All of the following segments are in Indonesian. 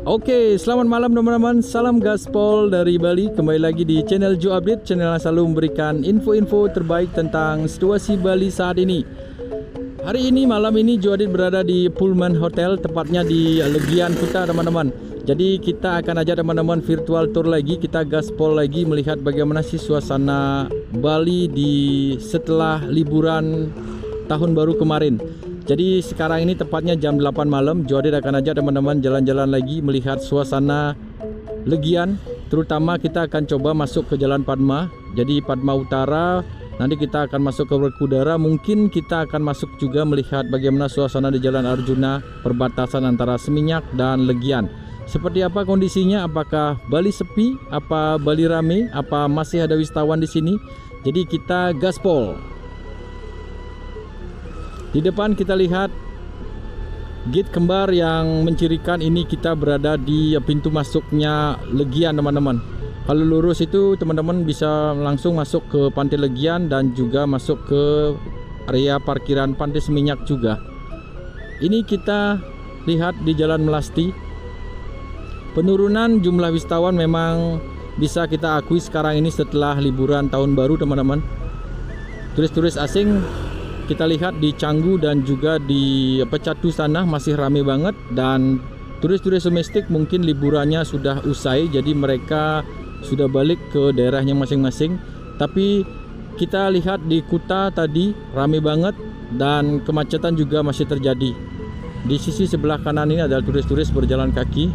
Oke, selamat malam teman-teman. Salam gaspol dari Bali. Kembali lagi di channel Joe Update, channel yang selalu memberikan info-info terbaik tentang situasi Bali saat ini. Hari ini, malam ini, Joe Update berada di Pullman Hotel, tepatnya di Legian Kuta teman-teman. Jadi kita akan ajak teman-teman virtual tour lagi, kita gaspol lagi melihat bagaimana sih suasana Bali setelah liburan tahun baru kemarin. Jadi sekarang ini tepatnya jam 8 malam, Joe akan ajak teman-teman jalan-jalan lagi melihat suasana Legian. Terutama kita akan coba masuk ke Jalan Padma. Jadi Padma Utara, nanti kita akan masuk ke Werkudara. Mungkin kita akan masuk juga melihat bagaimana suasana di Jalan Arjuna, perbatasan antara Seminyak dan Legian. Seperti apa kondisinya? Apakah Bali sepi? Apa Bali rame? Apa masih ada wisatawan di sini? Jadi kita gaspol. Di depan kita lihat gate kembar yang mencirikan ini kita berada di pintu masuknya Legian teman-teman. Kalau lurus itu teman-teman bisa langsung masuk ke Pantai Legian dan juga masuk ke area parkiran Pantai Seminyak juga. Ini kita lihat di Jalan Melasti. Penurunan jumlah wisatawan memang bisa kita akui sekarang ini setelah liburan tahun baru teman-teman. Turis-turis asing kita lihat di Canggu dan juga di Pecatu sana masih ramai banget, dan turis-turis domestik mungkin liburannya sudah usai, jadi mereka sudah balik ke daerahnya masing-masing. Tapi kita lihat di Kuta tadi ramai banget dan kemacetan juga masih terjadi. Di sisi sebelah kanan ini adalah turis-turis berjalan kaki.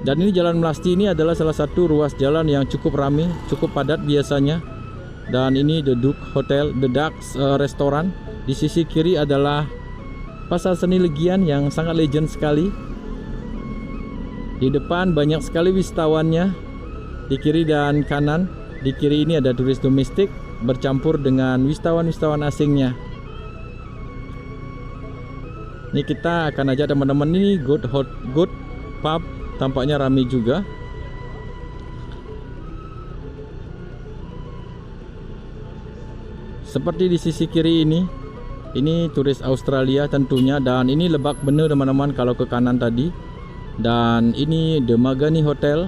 Dan ini Jalan Melasti ini adalah salah satu ruas jalan yang cukup ramai, cukup padat biasanya. Dan ini The Duke Hotel, The Ducks Restoran. Di sisi kiri adalah Pasar Seni Legian yang sangat legend sekali. Di depan banyak sekali wisatawannya, di kiri dan kanan. Di kiri ini ada turis domestik bercampur dengan wisatawan-wisatawan asingnya. Ini kita akan ajak teman-teman ini Good Pub, tampaknya ramai juga. Seperti di sisi kiri ini turis Australia tentunya, dan ini Lebak Bene teman-teman kalau ke kanan tadi. Dan ini The Magani Hotel.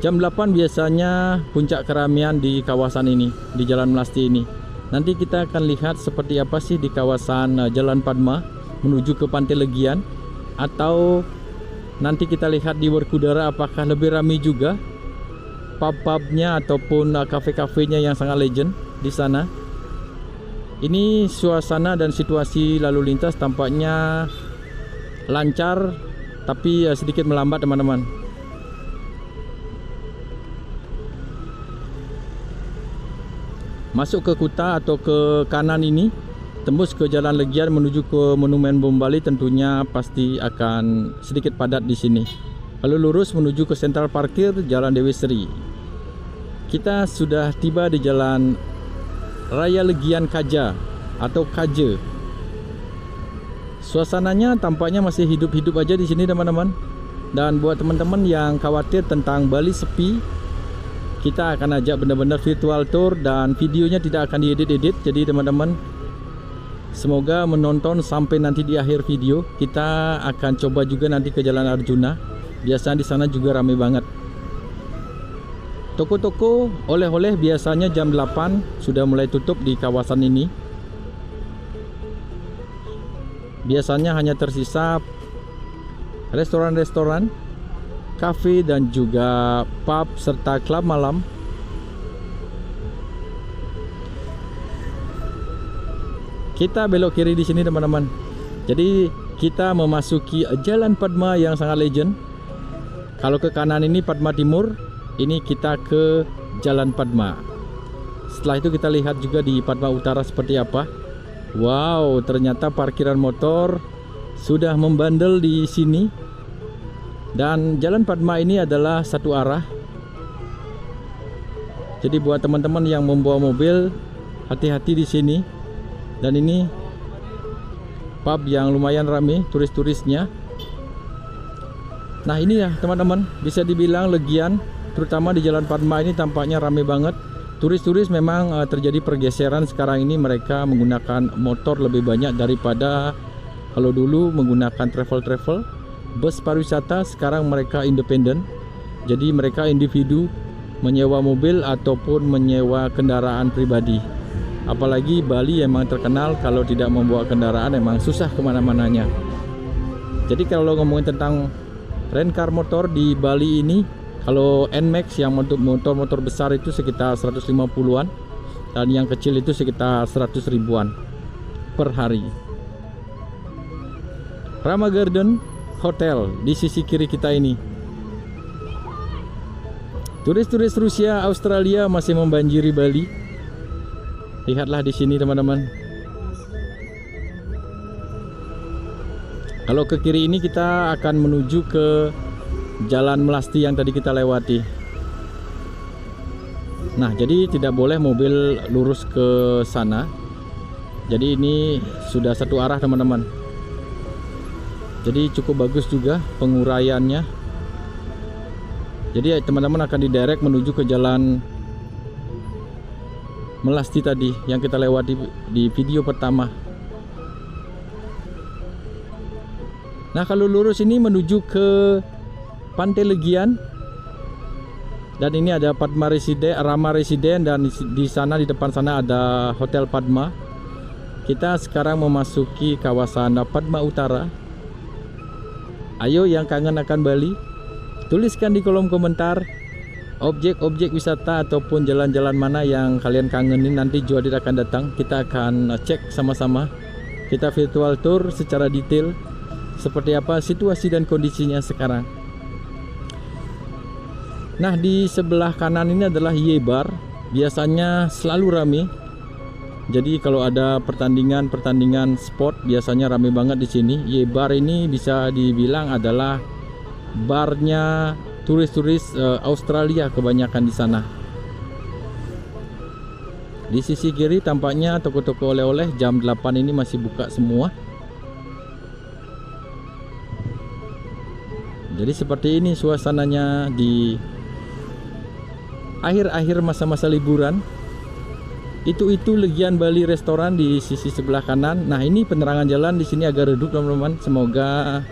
Jam 8 biasanya puncak keramaian di kawasan ini, di Jalan Melasti ini. Nanti kita akan lihat seperti apa sih di kawasan Jalan Padma menuju ke Pantai Legian, atau nanti kita lihat di Werkudara apakah lebih ramai juga pub-pubnya ataupun kafe-kafenya yang sangat legend di sana. Ini suasana dan situasi lalu lintas tampaknya lancar, tapi sedikit melambat teman-teman. Masuk ke Kuta atau ke kanan ini, tembus ke Jalan Legian menuju ke Monumen Bom Bali, tentunya pasti akan sedikit padat di sini. Lalu lurus menuju ke Sentral Parkir Jalan Dewi Sri. Kita sudah tiba di Jalan Raya Legian Kaja atau Kaje. Suasananya tampaknya masih hidup-hidup aja di sini teman-teman. Dan buat teman-teman yang khawatir tentang Bali sepi, kita akan ajak benar-benar virtual tour dan videonya tidak akan diedit-edit. Jadi teman-teman semoga menonton sampai nanti di akhir video. Kita akan coba juga nanti ke Jalan Arjuna. Biasanya di sana juga ramai banget. Toko-toko oleh-oleh biasanya jam 8 sudah mulai tutup di kawasan ini. Biasanya hanya tersisa restoran-restoran, kafe dan juga pub serta klub malam. Kita belok kiri di sini teman-teman. Jadi kita memasuki Jalan Padma yang sangat legend. Kalau ke kanan ini Padma Timur, ini kita ke Jalan Padma. Setelah itu kita lihat juga di Padma Utara seperti apa. Wow, ternyata parkiran motor sudah membandel di sini. Dan Jalan Padma ini adalah satu arah. Jadi buat teman-teman yang membawa mobil, hati-hati di sini. Dan ini pub yang lumayan ramai turis-turisnya. Nah ini ya teman-teman, bisa dibilang Legian, terutama di Jalan Padma ini tampaknya ramai banget. Turis-turis memang terjadi pergeseran sekarang ini, mereka menggunakan motor lebih banyak daripada Kalau dulu menggunakan travel bus pariwisata, sekarang mereka independen. Jadi mereka individu menyewa mobil ataupun menyewa kendaraan pribadi. Apalagi Bali emang terkenal kalau tidak membawa kendaraan emang susah kemana-mananya. Jadi kalau ngomongin tentang rent car motor di Bali ini, kalau NMAX yang untuk motor-motor besar itu sekitar 150-an, dan yang kecil itu sekitar 100 ribuan per hari. Rama Garden Hotel di sisi kiri kita ini. Turis-turis Rusia, Australia masih membanjiri Bali. Lihatlah di sini teman-teman. Kalau ke kiri ini kita akan menuju ke Jalan Melasti yang tadi kita lewati. Nah, jadi tidak boleh mobil lurus ke sana. Jadi ini sudah satu arah teman-teman. Jadi cukup bagus juga penguraiannya. Jadi teman-teman akan didirect menuju ke Jalan Melasti tadi yang kita lewati di video pertama. Nah, kalau lurus ini menuju ke Pantai Legian, dan ini ada Padma Residen, Rama Residen, dan di sana di depan sana ada Hotel Padma. Kita sekarang memasuki kawasan Padma Utara. Ayo yang kangen akan Bali, tuliskan di kolom komentar objek-objek wisata ataupun jalan-jalan mana yang kalian kangenin. Nanti Joadit akan datang, kita akan cek sama-sama. Kita virtual tour secara detail seperti apa situasi dan kondisinya sekarang. Nah, di sebelah kanan ini adalah Y-Bar. Biasanya selalu rame. Jadi kalau ada pertandingan sport biasanya rame banget di sini. Y-Bar ini bisa dibilang adalah barnya turis-turis Australia kebanyakan di sana. Di sisi kiri tampaknya toko-toko oleh-oleh jam 8 ini masih buka semua. Jadi seperti ini suasananya di akhir-akhir masa-masa liburan. Itu Legian Bali restoran di sisi sebelah kanan. Nah, ini penerangan jalan di sini agak redup teman-teman. Semoga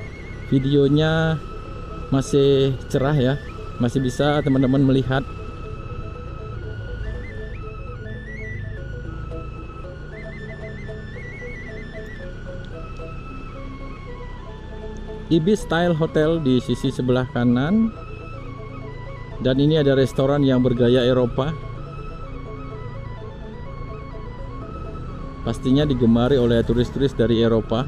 videonya masih cerah ya, masih bisa teman-teman melihat. Ibis Style Hotel di sisi sebelah kanan, dan ini ada restoran yang bergaya Eropa. Pastinya digemari oleh turis-turis dari Eropa.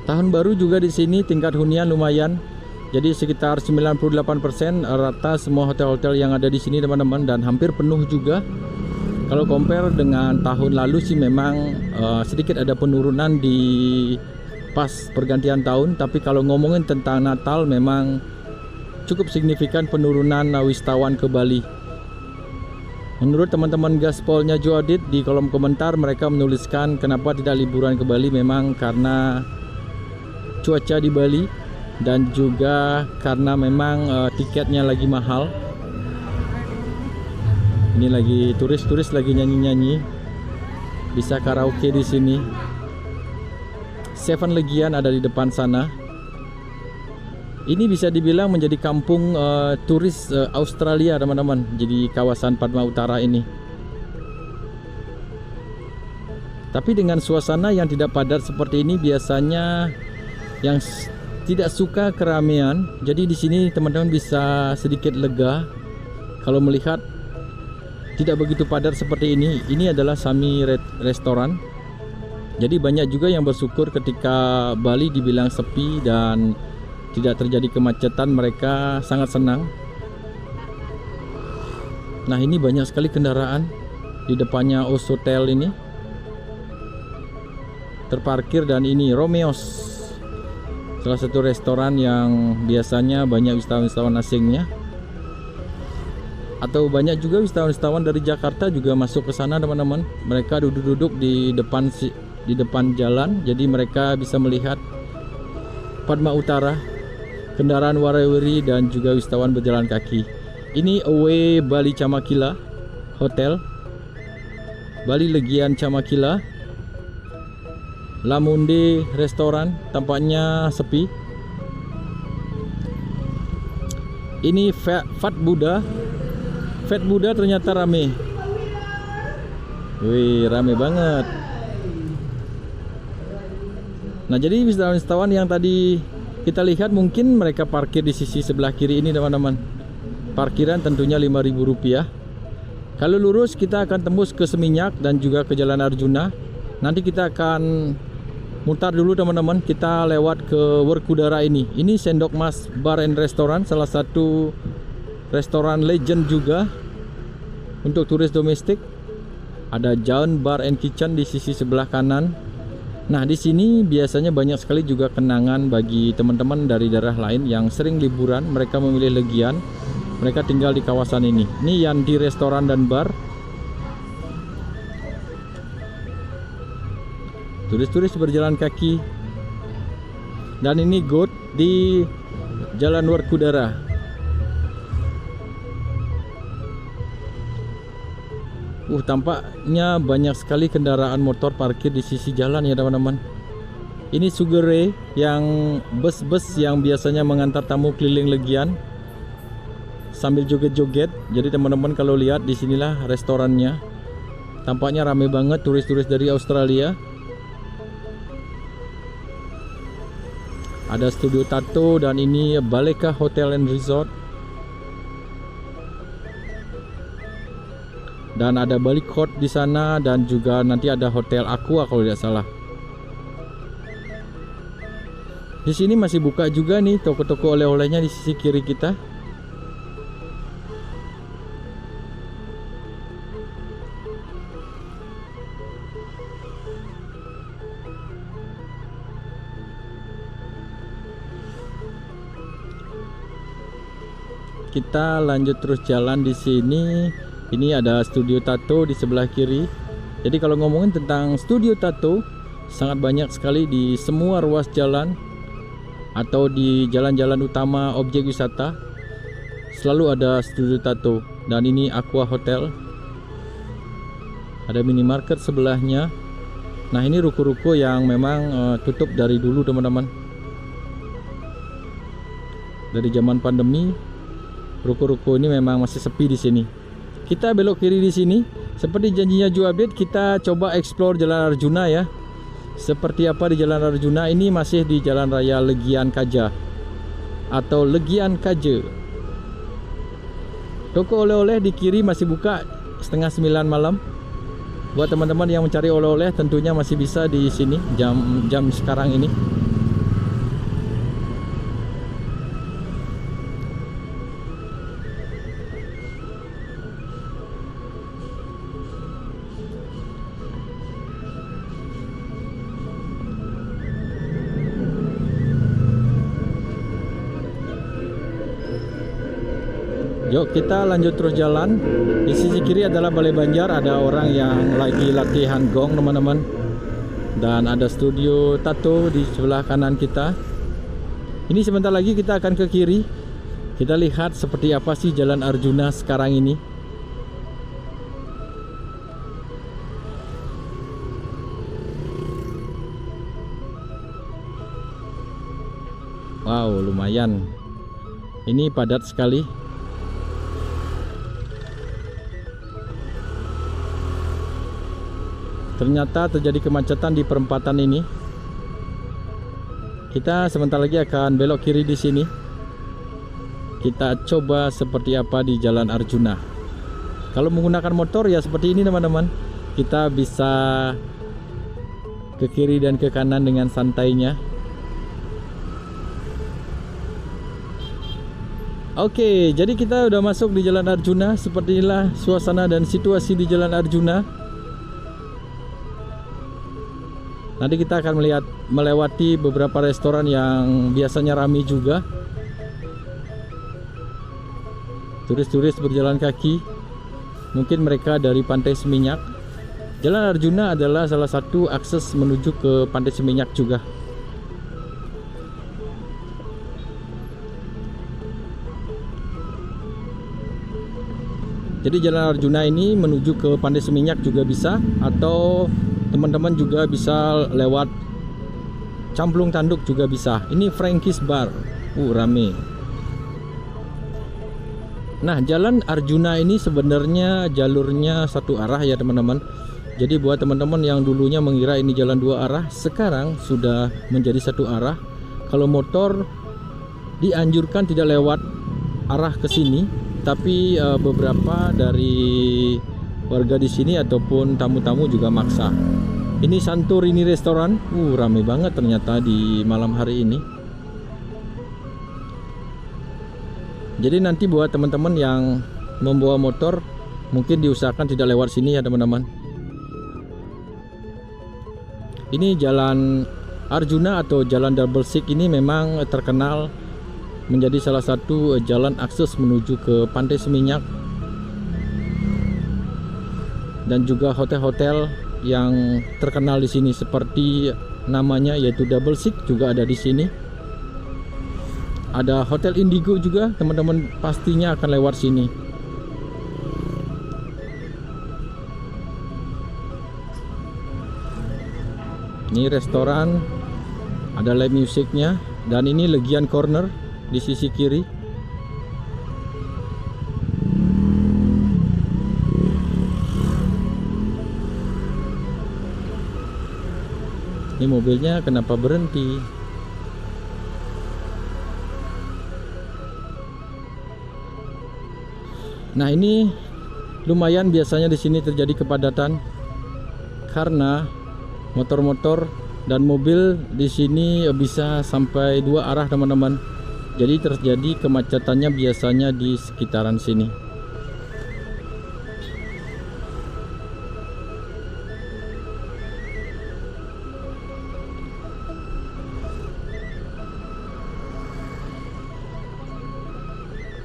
Tahun baru juga di sini tingkat hunian lumayan. Jadi sekitar 98% rata semua hotel-hotel yang ada di sini teman-teman, dan hampir penuh juga. Kalau compare dengan tahun lalu sih memang sedikit ada penurunan di pas pergantian tahun, tapi kalau ngomongin tentang Natal memang cukup signifikan penurunan wisatawan ke Bali. Menurut teman-teman gaspolnya Joadit di kolom komentar, mereka menuliskan kenapa tidak liburan ke Bali memang karena cuaca di Bali, dan juga karena memang tiketnya lagi mahal. Ini lagi turis-turis lagi nyanyi-nyanyi, bisa karaoke di sini. Seven Legian ada di depan sana. Ini bisa dibilang menjadi kampung turis Australia teman-teman. Jadi kawasan Padma Utara ini. Tapi dengan suasana yang tidak padat seperti ini, biasanya yang tidak suka keramaian, jadi di sini teman-teman bisa sedikit lega kalau melihat tidak begitu padat seperti ini. Ini adalah Sami restoran. Jadi banyak juga yang bersyukur ketika Bali dibilang sepi dan tidak terjadi kemacetan, mereka sangat senang. Nah, ini banyak sekali kendaraan di depannya Osotel ini terparkir, dan ini Romeos, salah satu restoran yang biasanya banyak wisatawan-wisatawan asingnya, atau banyak juga wisatawan-wisatawan dari Jakarta juga masuk ke sana teman-teman. Mereka duduk-duduk di depan jalan, jadi mereka bisa melihat Padma Utara. kendaraan warawiri dan juga wisatawan berjalan kaki. Ini Away Bali Camakila Hotel, Bali Legian Camakila. Lamunde restoran tampaknya sepi. Ini Fat Buddha. Fat Buddha ternyata rame. Wih, rame banget. Nah, jadi wisatawan yang tadi kita lihat mungkin mereka parkir di sisi sebelah kiri ini, teman-teman. Parkiran tentunya Rp5.000. Kalau lurus kita akan tembus ke Seminyak dan juga ke Jalan Arjuna. Nanti kita akan mutar dulu, teman-teman. Kita lewat ke Werkudara ini. Ini Sendok Mas Bar and Restaurant, salah satu restoran legend juga untuk turis domestik. Ada Jaun Bar and Kitchen di sisi sebelah kanan. Nah, di sini biasanya banyak sekali juga kenangan bagi teman-teman dari daerah lain yang sering liburan. Mereka memilih Legian, mereka tinggal di kawasan ini. Ini Yandi Restoran dan Bar. Turis-turis berjalan kaki. Dan ini GOAT di Jalan Werkudara. Tampaknya banyak sekali kendaraan motor parkir di sisi jalan ya, teman-teman. Ini Sugar Ray, yang bus-bus yang biasanya mengantar tamu keliling Legian sambil joget-joget. Jadi teman-teman kalau lihat di sinilah restorannya. Tampaknya ramai banget turis-turis dari Australia. Ada studio tato dan ini Baleka Hotel and Resort. Dan ada Bali Court di sana dan juga nanti ada Hotel Aqua kalau tidak salah. Di sini masih buka juga nih toko-toko oleh-olehnya di sisi kiri kita. Kita lanjut terus jalan di sini. Ini ada studio tato di sebelah kiri. Jadi kalau ngomongin tentang studio tato, sangat banyak sekali di semua ruas jalan atau di jalan-jalan utama objek wisata. Selalu ada studio tato. Dan ini Aqua Hotel. Ada minimarket sebelahnya. Nah, ini ruko-ruko yang memang tutup dari dulu, teman-teman. Dari zaman pandemi, ruko-ruko ini memang masih sepi di sini. Kita belok kiri di sini. Seperti janjinya Ju Update, kita coba explore Jalan Arjuna ya. Seperti apa di Jalan Arjuna. Ini masih di Jalan Raya Legian Kaja atau Legian Kaje. Toko oleh-oleh di kiri masih buka setengah 9 malam. Buat teman-teman yang mencari oleh-oleh tentunya masih bisa di sini jam sekarang ini. Yuk kita lanjut terus jalan. Di sisi kiri adalah Balai Banjar. Ada orang yang lagi latihan gong, teman-teman. Dan ada studio tato di sebelah kanan kita. Ini sebentar lagi kita akan ke kiri. Kita lihat seperti apa sih Jalan Arjuna sekarang ini. Wow, lumayan. Ini padat sekali. Ternyata terjadi kemacetan di perempatan ini. Kita sebentar lagi akan belok kiri di sini. Kita coba seperti apa di Jalan Arjuna. Kalau menggunakan motor ya seperti ini, teman-teman. Kita bisa ke kiri dan ke kanan dengan santainya. Oke, jadi kita udah masuk di Jalan Arjuna. Seperti inilah suasana dan situasi di Jalan Arjuna. Nanti kita akan melewati beberapa restoran yang biasanya ramai juga. Turis-turis berjalan kaki. Mungkin mereka dari Pantai Seminyak. Jalan Arjuna adalah salah satu akses menuju ke Pantai Seminyak juga. Jadi Jalan Arjuna ini menuju ke Pantai Seminyak juga bisa, atau teman-teman juga bisa lewat Camplung Tanduk juga bisa. Ini Frankie's Bar. Rame. Nah, Jalan Arjuna ini sebenarnya jalurnya satu arah ya teman-teman. Jadi buat teman-teman yang dulunya mengira ini jalan dua arah, sekarang sudah menjadi satu arah. Kalau motor dianjurkan tidak lewat arah ke sini, tapi beberapa dari warga di sini ataupun tamu-tamu juga maksa. Ini Santorini restoran. Rame banget ternyata di malam hari ini. Jadi nanti buat teman-teman yang membawa motor, mungkin diusahakan tidak lewat sini ya teman-teman. Ini Jalan Arjuna atau Jalan Double Six ini memang terkenal menjadi salah satu jalan akses menuju ke Pantai Seminyak, dan juga hotel-hotel yang terkenal di sini seperti namanya yaitu Double Six juga ada di sini. Ada Hotel Indigo juga, teman-teman pastinya akan lewat sini. Ini restoran, ada live musiknya, dan ini Legian Corner di sisi kiri. Ini mobilnya kenapa berhenti? Nah, ini lumayan biasanya di sini terjadi kepadatan karena motor-motor dan mobil di sini bisa sampai dua arah teman-teman. Jadi terjadi kemacetannya biasanya di sekitaran sini.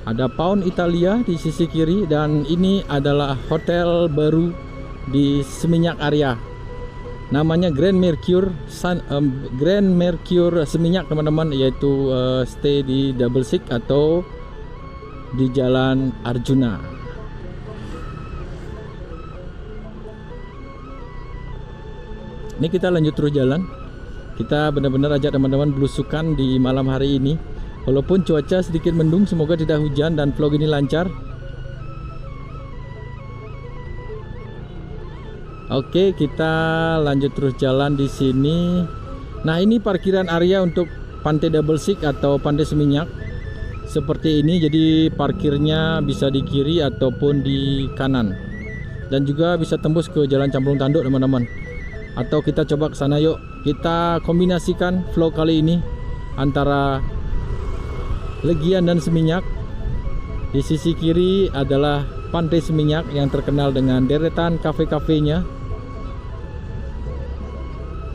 Ada Pound Italia di sisi kiri, dan ini adalah hotel baru di Seminyak area. Namanya Grand Mercure Seminyak teman-teman, yaitu stay di Double Six atau di Jalan Arjuna. Ini kita lanjut terus jalan. Kita benar-benar ajak teman-teman belusukan di malam hari ini. Walaupun cuaca sedikit mendung, semoga tidak hujan dan vlog ini lancar. Oke, kita lanjut terus jalan di sini. Nah, ini parkiran area untuk Pantai Double Six atau Pantai Seminyak. Seperti ini, jadi parkirnya bisa di kiri ataupun di kanan. Dan juga bisa tembus ke Jalan Camplung Tanduk teman-teman. Atau kita coba ke sana yuk. Kita kombinasikan vlog kali ini antara Legian dan Seminyak. Di sisi kiri adalah Pantai Seminyak yang terkenal dengan deretan kafe-kafenya.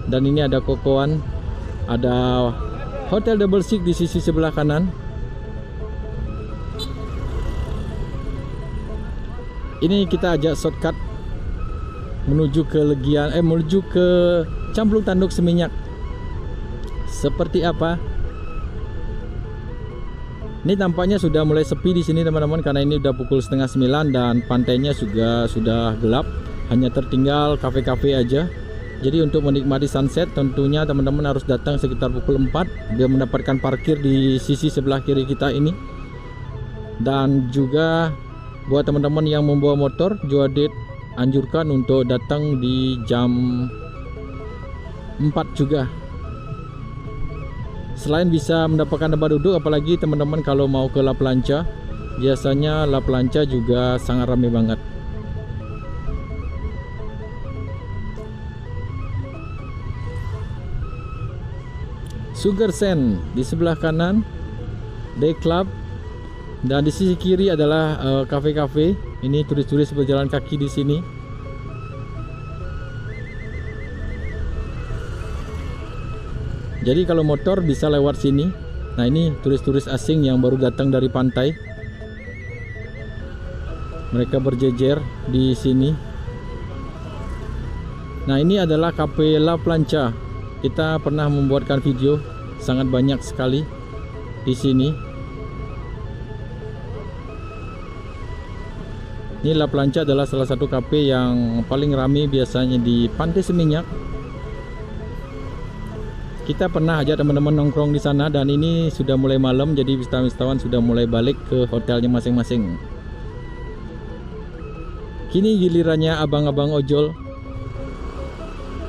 Dan ini ada kokoan, ada Hotel Double Six di sisi sebelah kanan. Ini kita ajak shortcut menuju ke Legian, menuju ke Camplung Tanduk Seminyak. Seperti apa? Ini tampaknya sudah mulai sepi di sini teman-teman, karena ini udah pukul 8:30 dan pantainya juga sudah gelap, hanya tertinggal kafe-kafe aja. Jadi untuk menikmati sunset tentunya teman-teman harus datang sekitar pukul 4 biar mendapatkan parkir di sisi sebelah kiri kita ini. Dan juga buat teman-teman yang membawa motor, Joadit anjurkan untuk datang di jam 4 juga. Selain bisa mendapatkan tempat duduk, apalagi teman-teman kalau mau ke La Plancha, biasanya La Plancha juga sangat ramai banget. Sugar Sand di sebelah kanan, Day Club, dan di sisi kiri adalah kafe-kafe. Ini turis-turis berjalan kaki di sini. Jadi kalau motor bisa lewat sini. Nah, ini turis-turis asing yang baru datang dari pantai. Mereka berjejer di sini. Nah, ini adalah Cafe La Plancha. Kita pernah membuatkan video, sangat banyak sekali di sini. Ini La Plancha adalah salah satu kafe yang paling ramai biasanya di Pantai Seminyak. Kita pernah ajak teman-teman nongkrong di sana dan ini sudah mulai malam, jadi wisatawan sudah mulai balik ke hotelnya masing-masing. Kini gilirannya abang-abang ojol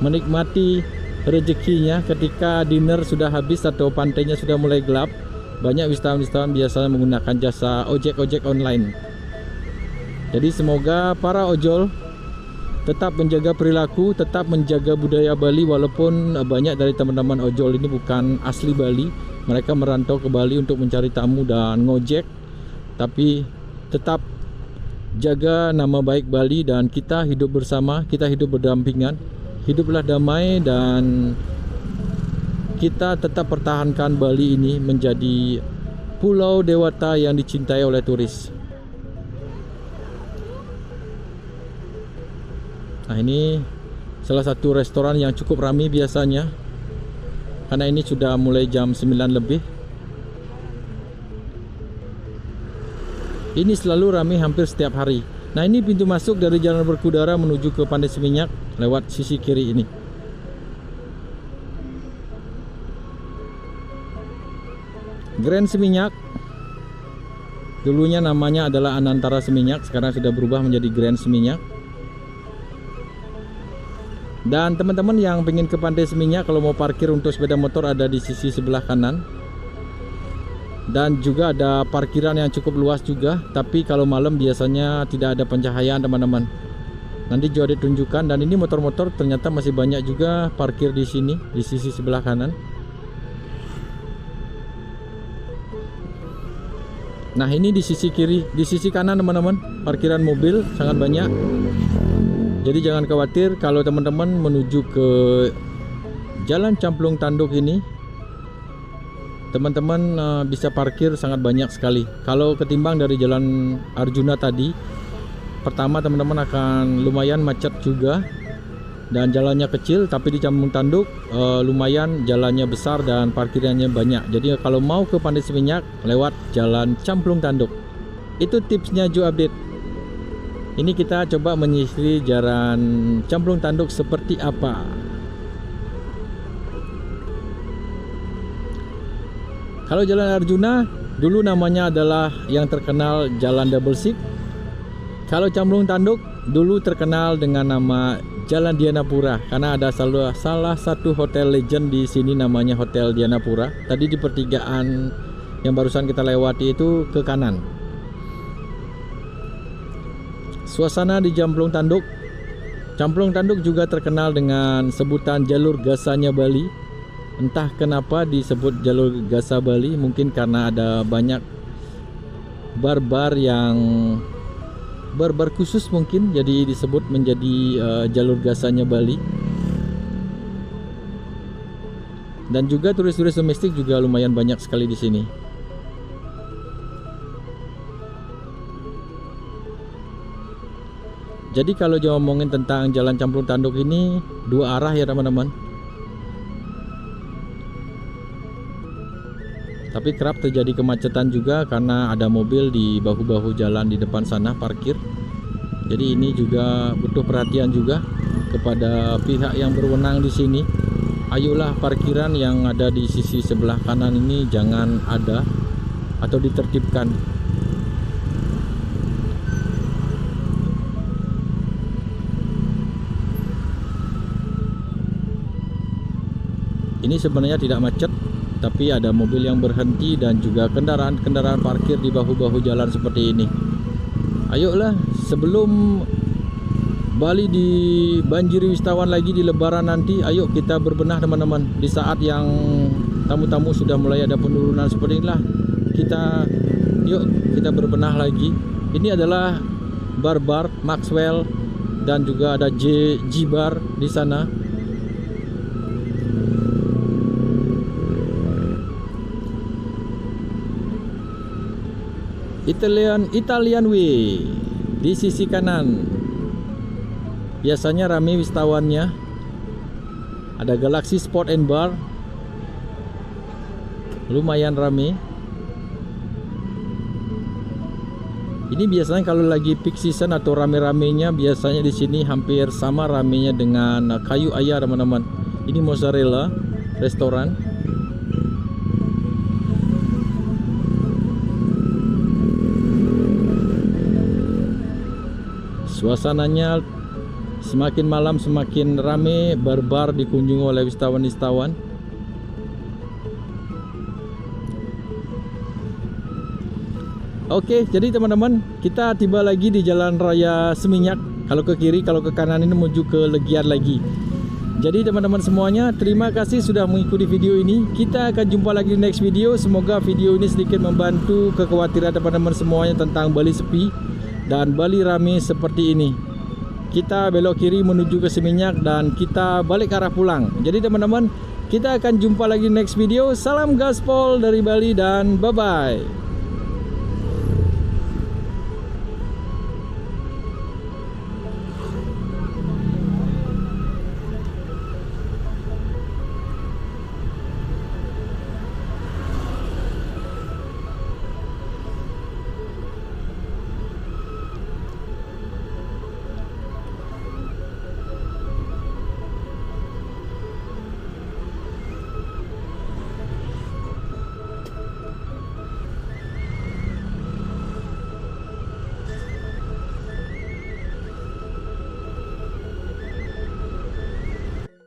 menikmati rezekinya ketika dinner sudah habis atau pantainya sudah mulai gelap. Banyak wisatawan biasanya menggunakan jasa ojek-ojek online. Jadi semoga para ojol tetap menjaga perilaku, tetap menjaga budaya Bali, walaupun banyak dari teman-teman ojol ini bukan asli Bali. Mereka merantau ke Bali untuk mencari tamu dan ngojek. Tapi tetap jaga nama baik Bali dan kita hidup bersama, kita hidup berdampingan. Hiduplah damai dan kita tetap pertahankan Bali ini menjadi pulau dewata yang dicintai oleh turis. Nah, ini salah satu restoran yang cukup ramai biasanya, karena ini sudah mulai jam 9 lebih. Ini selalu ramai hampir setiap hari. Nah, ini pintu masuk dari Jalan Berkudara menuju ke Pantai Seminyak lewat sisi kiri ini. Grand Seminyak. Dulunya namanya adalah Anantara Seminyak, sekarang sudah berubah menjadi Grand Seminyak. Dan teman-teman yang ingin ke Pantai Seminyak, kalau mau parkir untuk sepeda motor ada di sisi sebelah kanan. Dan juga ada parkiran yang cukup luas juga, tapi kalau malam biasanya tidak ada pencahayaan teman-teman. Nanti juga ditunjukkan, dan ini motor-motor ternyata masih banyak juga parkir di sini, di sisi sebelah kanan. Nah, ini di sisi kiri, di sisi kanan teman-teman, parkiran mobil sangat banyak. Jadi jangan khawatir kalau teman-teman menuju ke Jalan Camplung Tanduk ini, teman-teman bisa parkir sangat banyak sekali. Kalau ketimbang dari Jalan Arjuna tadi, pertama teman-teman akan lumayan macet juga dan jalannya kecil, tapi di Camplung Tanduk lumayan jalannya besar dan parkirannya banyak. Jadi kalau mau ke Pantai Seminyak lewat Jalan Camplung Tanduk. Itu tipsnya Ju Update. Ini kita coba menyisiri Jalan Camplung Tanduk seperti apa. Kalau Jalan Arjuna dulu namanya adalah yang terkenal Jalan Double Six. Kalau Camplung Tanduk dulu terkenal dengan nama Jalan Dianapura, karena ada salah satu hotel legend di sini namanya Hotel Dianapura. Tadi di pertigaan yang barusan kita lewati itu ke kanan. Suasana di Camplung Tanduk. Camplung Tanduk juga terkenal dengan sebutan jalur gasanya Bali. Entah kenapa disebut jalur gasa Bali, mungkin karena ada banyak bar-bar yang bar-bar khusus mungkin, jadi disebut menjadi jalur gasanya Bali. Dan juga turis-turis domestik juga lumayan banyak sekali di sini. Jadi kalau ngomongin tentang Jalan Camplung Tanduk ini dua arah ya teman-teman. Tapi kerap terjadi kemacetan juga karena ada mobil di bahu-bahu jalan di depan sana parkir. Jadi ini juga butuh perhatian juga kepada pihak yang berwenang di sini. Ayolah parkiran yang ada di sisi sebelah kanan ini jangan ada atau ditertibkan. Ini sebenarnya tidak macet, tapi ada mobil yang berhenti dan juga kendaraan-kendaraan parkir di bahu-bahu jalan seperti ini. Ayolah, sebelum Bali dibanjiri wisatawan lagi di Lebaran nanti, ayo kita berbenah teman-teman. Di saat yang tamu-tamu sudah mulai ada penurunan seperti inilah, yuk kita berbenah lagi. Ini adalah bar-bar Maxwell dan juga ada G-Bar di sana. Italian Way di sisi kanan. Biasanya ramai wisatawannya. Ada Galaxy Sport and Bar, lumayan ramai. Ini biasanya kalau lagi peak season atau rame-ramenya, biasanya di sini hampir sama ramenya dengan Kayu Ayah teman-teman. Ini mozzarella restoran. Suasananya semakin malam semakin rame, barbar dikunjungi oleh wisatawan-wisatawan. Oke, jadi teman-teman, kita tiba lagi di Jalan Raya Seminyak. Kalau ke kiri, kalau ke kanan ini menuju ke Legian lagi. Jadi teman-teman semuanya, terima kasih sudah mengikuti video ini. Kita akan jumpa lagi di next video. Semoga video ini sedikit membantu kekhawatiran teman-teman semuanya tentang Bali sepi dan Bali rame seperti ini. Kita belok kiri menuju ke Seminyak dan kita balik ke arah pulang. Jadi teman-teman, kita akan jumpa lagi di next video. Salam gaspol dari Bali dan bye-bye.